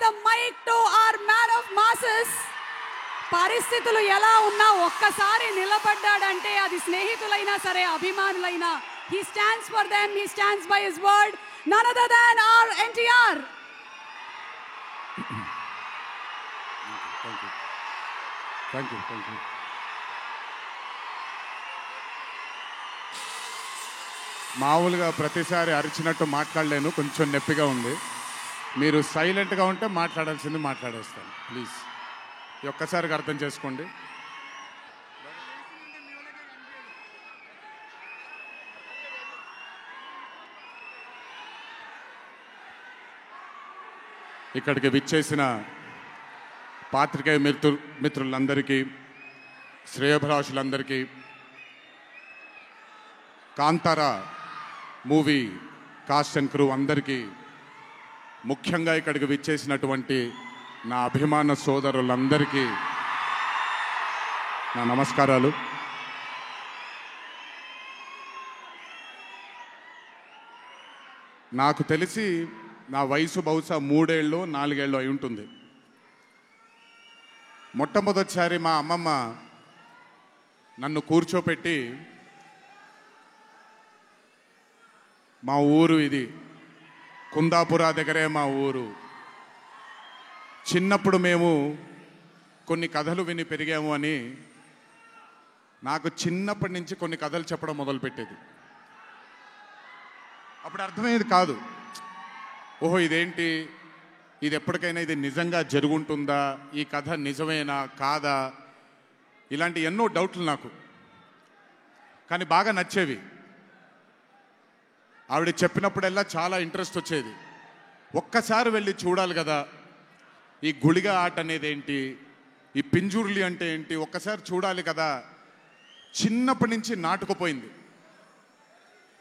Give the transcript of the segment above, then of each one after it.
the mic to our man of masses. పరిస్థితులు ఎలా ఉన్నా ఒక్కసారి నిలబడ్డాడంటే అది స్నేహితులైనా సరే అభిమానులైనా, he stands for them, he stands by his word, none other than our NTR. Thank you. మామూలుగా ప్రతిసారి అరిచినట్టు మాట్లాడలేను, కొంచెం నొప్పిగా ఉంది. మీరు సైలెంట్గా ఉంటే మాట్లాడాల్సింది మాట్లాడేస్తాను. ప్లీజ్ ఒక్కసారిగా అర్థం చేసుకోండి. ఇక్కడికి విచ్చేసిన పాత్రికేయ మిత్రులందరికీ, శ్రేయోభిలాషులందరికీ, Kantara movie cast and crew అందరికీ, ముఖ్యంగా ఇక్కడికి విచ్చేసినటువంటి నా అభిమాన సోదరులందరికీ నా నమస్కారాలు. నాకు తెలిసి నా వయసు బహుశా 3 ఏళ్ళు 4 ఏళ్ళు అయి ఉంటుంది. మొట్టమొదటిసారి మా అమ్మమ్మ నన్ను కూర్చోపెట్టి, మా ఊరు ఇది కుందాపురా దగ్గరే మా ఊరు, చిన్నప్పుడు మేము కొన్ని కథలు విని పెరిగాము అని నాకు చిన్నప్పటి నుంచి కొన్ని కథలు చెప్పడం మొదలుపెట్టేది. అప్పుడు అర్థమయ్యేది కాదు, ఓహో ఇదేంటి, ఇది ఎప్పటికైనా ఇది నిజంగా జరుగుంటుందా, ఈ కథ నిజమేనా కాదా, ఇలాంటి ఎన్నో డౌట్లు నాకు. కానీ బాగా నచ్చేవి. ఆవిడ చెప్పినప్పుడల్లా చాలా ఇంట్రెస్ట్ వచ్చేది. ఒక్కసారి వెళ్ళి చూడాలి కదా, ఈ గుళిగ ఆట అనేది ఏంటి, ఈ పింజుర్లి అంటే ఏంటి, ఒక్కసారి చూడాలి కదా. చిన్నప్పటి నుంచి నాటుకుపోయింది.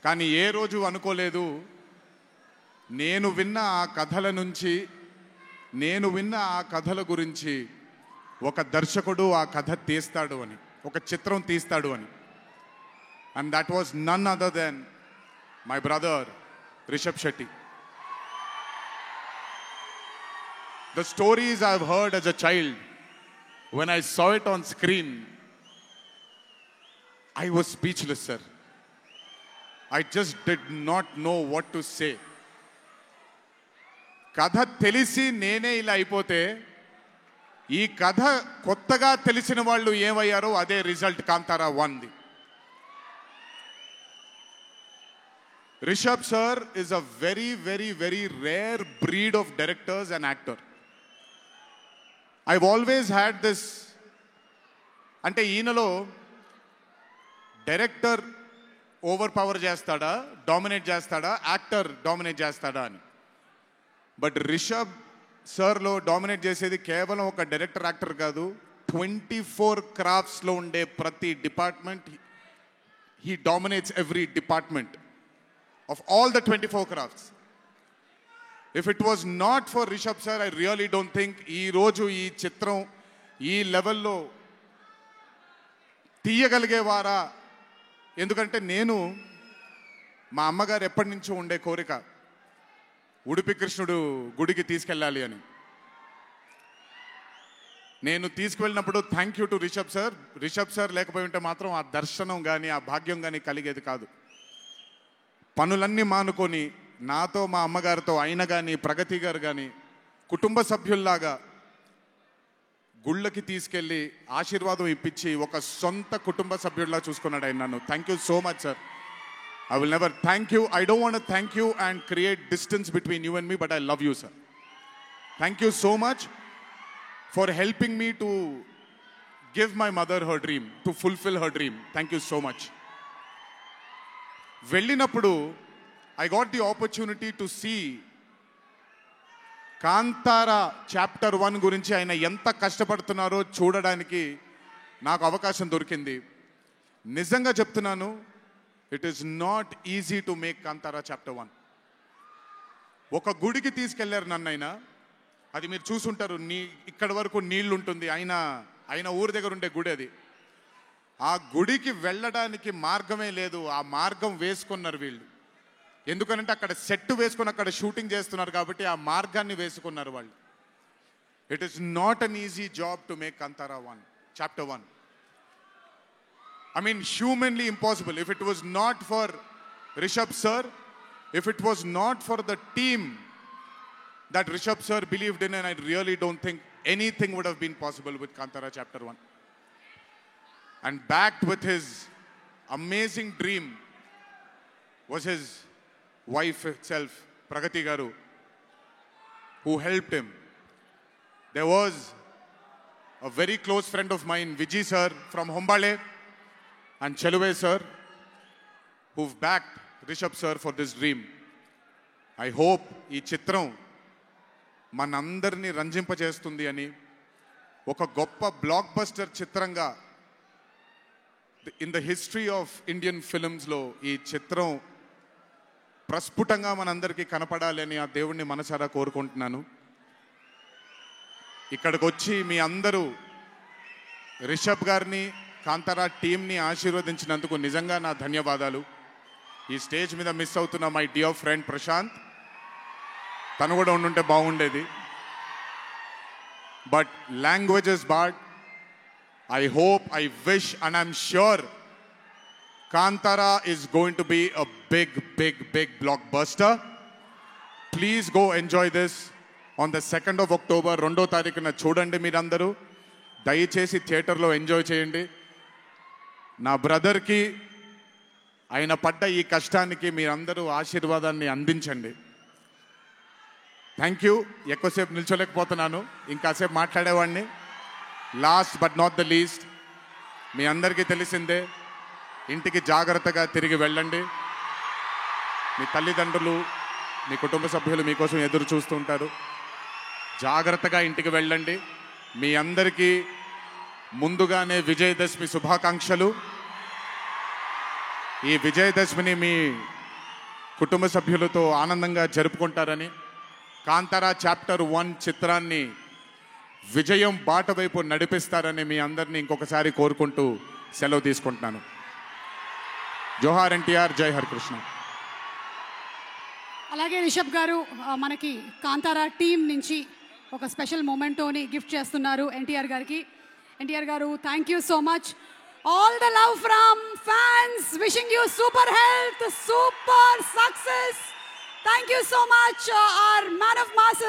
కానీ ఏ రోజు అనుకోలేదు నేను విన్న ఆ కథల నుంచి, నేను విన్న ఆ కథల గురించి ఒక దర్శకుడు ఆ కథ తీస్తాడు అని, ఒక చిత్రం తీస్తాడు అని. And that was none other than my brother Rishabh Shetty. The stories I've heard as a child, when I saw it on screen, I was speechless, sir. I just did not know what to say. కథ తెలిసి నేనే ఇలా అయిపోతే, ఈ కథ కొత్తగా తెలిసిన వాళ్ళు ఏమయ్యారో అదే రిజల్ట్ కాంతారా 1ది. Rishabh sir is a very, very, very rare breed of directors and actor. I've always had this, అంటే ఈయనలో డైరెక్టర్ ఓవర్ పవర్ చేస్తాడా, డామినేట్ చేస్తాడా, యాక్టర్ డామినేట్ చేస్తాడా అని. బట్ రిషబ్ సార్లో డామినేట్ చేసేది కేవలం ఒక డైరెక్టర్ యాక్టర్ కాదు, 24 క్రాఫ్ట్స్లో ఉండే ప్రతి department. He dominates every department of all the 24 crafts. If it was not for Rishabh sir, I really don't think ee roju ee chitram ee level lo తీయగలిగేవారా. ఎందుకంటే నేను మా అమ్మగారు ఎప్పటి నుంచో ఉండే కోరిక ఉడిపి కృష్ణుడు గుడికి తీసుకెళ్ళాలి అని. నేను తీసుకువెళ్ళినప్పుడు thank you to Rishabh sir లేకపోయి ఉంటే మాత్రం ఆ దర్శనం కానీ ఆ భాగ్యం కానీ కలిగేది కాదు. పనులన్నీ మానుకొని నాతో మా అమ్మగారితో ఆయన కానీ ప్రగతి గారు కానీ కుటుంబ సభ్యుల్లాగా గుళ్ళకి తీసుకెళ్ళి ఆశీర్వాదం ఇప్పించి ఒక సొంత కుటుంబ సభ్యుల్లా చూసుకున్నాడు ఆయన నన్ను. Thank you so much sir. I will never thank you, I don't want to thank you and create distance between you and me, but I love you sir. Thank you so much for helping me to give my mother her dream, to fulfil her dream. Thank you so much. వెళ్ళినప్పుడు I got the opportunity to see Kantara chapter 1 గురించి ఆయన ఎంత కష్టపడుతున్నారో చూడడానికి నాకు అవకాశం దొరికింది. నిజంగా చెప్తున్నాను, it is not easy to make Kantara chapter 1. ఒక గుడికి తీసుకెళ్లారు నన్నైనా, అది మీరు చూసుంటారు, ఇక్కడ వరకు నీళ్లు ఉంటుంది, ఆయన ఊరి దగ్గర ఉండే గుడి అది. ఆ గుడికి వెళ్ళడానికి మార్గమే లేదు, ఆ మార్గం వేసుకున్నారు వీళ్ళు. ఎందుకనంటే అక్కడ సెట్ వేసుకొని అక్కడ షూటింగ్ చేస్తున్నారు కాబట్టి ఆ మార్గాన్ని వేసుకున్నారు వాళ్ళు. It is not an easy job to make Kantara 1, chapter 1. I mean, humanly impossible. If it was not for Rishabh sir, if it was not for the team that Rishabh sir believed in, and I really don't think anything would have been possible with Kantara chapter 1. And backed with his amazing dream was his wife itself, Pragati Garu, who helped him. There was a very close friend of mine, Vijay sir from Hombale, and Cheluve sir, who've backed Rishabh sir for this dream. I hope ఈ చిత్రం మనందరినీ రంజింపజేస్తుంది అని, ఒక గొప్ప blockbuster చిత్రంగా in the history of Indian ఫిల్మ్స్లో ఈ చిత్రం ప్రస్ఫుటంగా మనందరికీ కనపడాలి అని ఆ దేవుణ్ణి మనసారా కోరుకుంటున్నాను. ఇక్కడికి వచ్చి మీ అందరూ రిషబ్ గారిని, కాంతారా టీంని ఆశీర్వదించినందుకు నిజంగా నా ధన్యవాదాలు. ఈ స్టేజ్ మీద మిస్ అవుతున్న మై డియర్ ఫ్రెండ్ ప్రశాంత్, తను కూడా ఉండుంటే బాగుండేది. But languages bad, I hope, I wish, and I'm sure Kantara is going to be a big, big, big blockbuster. Please go enjoy this on the 2nd of October. 2వ తారీఖున చూడండి మీరందరూ. దయచేసి థియేటర్లో ఎంజాయ్ చేయండి. నా బ్రదర్కి ఆయన పడ్డ ఈ కష్టానికి మీరందరూ ఆశీర్వాదాన్ని అందించండి. Thank you. ఎక్కువసేపు నిల్చోలేకపోతున్నాను, ఇంకాసేపు మాట్లాడేవాడిని. Last but not the least, మీ అందరికీ తెలిసిందే, ఇంటికి జాగ్రత్తగా తిరిగి వెళ్ళండి. మీ తల్లిదండ్రులు, మీ కుటుంబ సభ్యులు మీకోసం ఎదురు చూస్తుంటారు. జాగ్రత్తగా ఇంటికి వెళ్ళండి. మీ అందరికీ ముందుగానే విజయదశమి శుభాకాంక్షలు. ఈ విజయదశమిని మీ కుటుంబ సభ్యులతో ఆనందంగా జరుపుకుంటారని, కాంతారా చాప్టర్ 1 చిత్రాన్ని విజయం బాట వైపు నడిపిస్తారని మీ అందరినీ ఇంకొకసారి కోరుకుంటూ సెలవు తీసుకుంటున్నాను. జోహార్ ఎన్టీఆర్, జై హరికృష్ణ. అలాగే రిషబ్ గారు మనకి కాంతారా టీం నుంచి ఒక స్పెషల్ మొమెంటోని గిఫ్ట్ చేస్తున్నారు ఎన్టీఆర్ గారికి. ఎన్టీఆర్ గారు, thank you so much. All the love from fans, wishing you super health, super success. Thank you so much, hour man of masses.